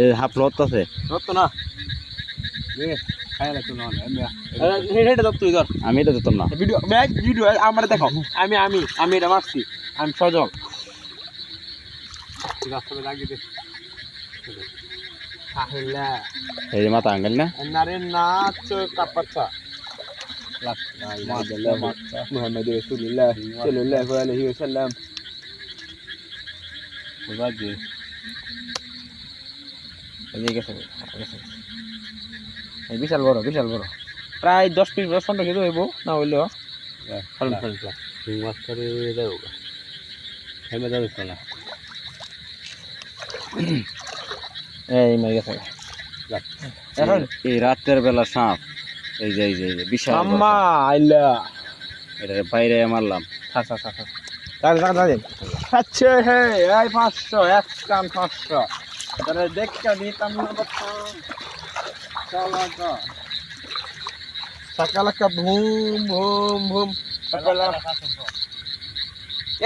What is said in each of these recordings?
এই হাফ লত আছে রত না আমি এটা দিতাম না ভিডিও আমার দেখো আমি আমি আমি এটা মারছি আমি সজল এই যে মাথা আঙ্গাল না নারে নাচ কাপাচ্ছা মুহাম্মদ রাসূলুল্লাহ সাল্লাল্লাহু আলাইহি ওয়াসাল্লাম বাজে এই গেছে এই বিশাল বড় প্রায় 10 পিস 15 কেজি হইব না হইলো ফলন মাছ করে দাও হেমে দাও না এই মাই গেছে এখন এই রাতের বেলা সাপ এই যে বিশাল আম্মা আইলা এটা বাইরে মারলাম আচ্ছা হে এই 500 এক কান 500 তাহলে দেখা দিতাম না বাচ্চা চালাকা সকালকা ভুম ভুম ভুম সকাল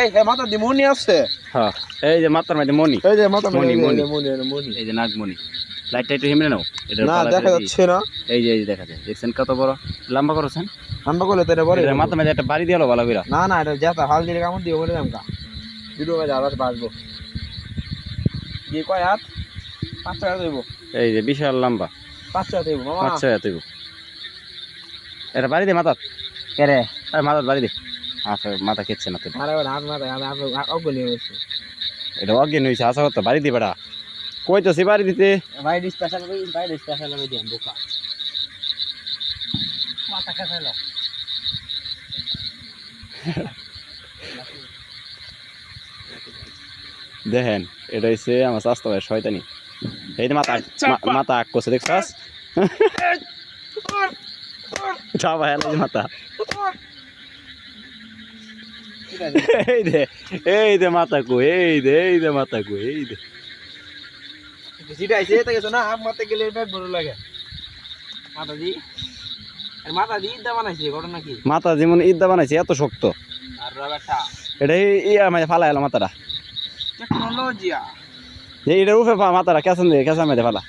এই হে মাথা দিমুনি আছে হ্যাঁ এই যে মাথার মধ্যে মনি এই যে মাথা মনি মনি এই যে নাগমণি লাইটটা একটু হেমে নাও এটা না দেখা যাচ্ছে না এই যে দেখা যায় দেখছেন কত বড় লম্বা করেছেন লম্বা করলে তো এটা বড় এটা মাথা মধ্যে একটা বাড়ি দিয়ালো ভালো কইরা না এটা যেটা হাল দিলে কামড় দিও বলে আমকা ভিডিও মে আবার বাজবো দিয়ে কয় হাত 5 টাকা দেব এই যে বিশাল লম্বা 5 টাকা দেব মামা 5 টাকা দেব এটা বাড়ি দে মাথা কে রে আরে মাথা বাড়ি দে আচ্ছা মাথা খেচ্ছে না তো আরে হাত মাথা আমি অজ্ঞানী হইছে এটা অজ্ঞান হইছে আশা করতে বাড়ি দি বেড়া কইতাছি বাড়ি দিতে ভাই স্পেশাল করে দিন বোকা মাথা খাইলো দেখেন এটা হচ্ছে আমার স্বাস্থ্য ভাই শয়তানি এই যে মাথা আগ করছে দেখছাস চাপা হেলা যে মাথা এই দে মাথা কো এই দে মাথা কো এই দে যেটা আইছে এটা গেছে না আপ মাথা গেলে পেট বড় লাগে মাথা দি ইদা বানাইছে ঘটনা কি মাথা যেমন ইদা বানাইছে এত শক্ত আর রবাটা এটা মানে ফালা এলো মাথাটা টেকনোলজিয়া এইটার উপরে মাথাটা কেসান মেরে ফালা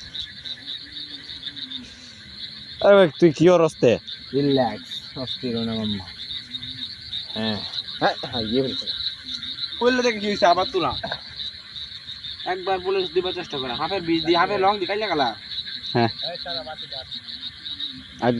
আরে তুই কি অরস্তে রিল্যাক্স অস্থির না মাম্মা হ্যাঁ ইয়ে বলছে বললে দেখে কি হইছে আবার তুলা একবার বলে দিবার চেষ্টা করা হাফের বীজ দি হাফের লং দি কাইলা গালা হ্যাঁ আজ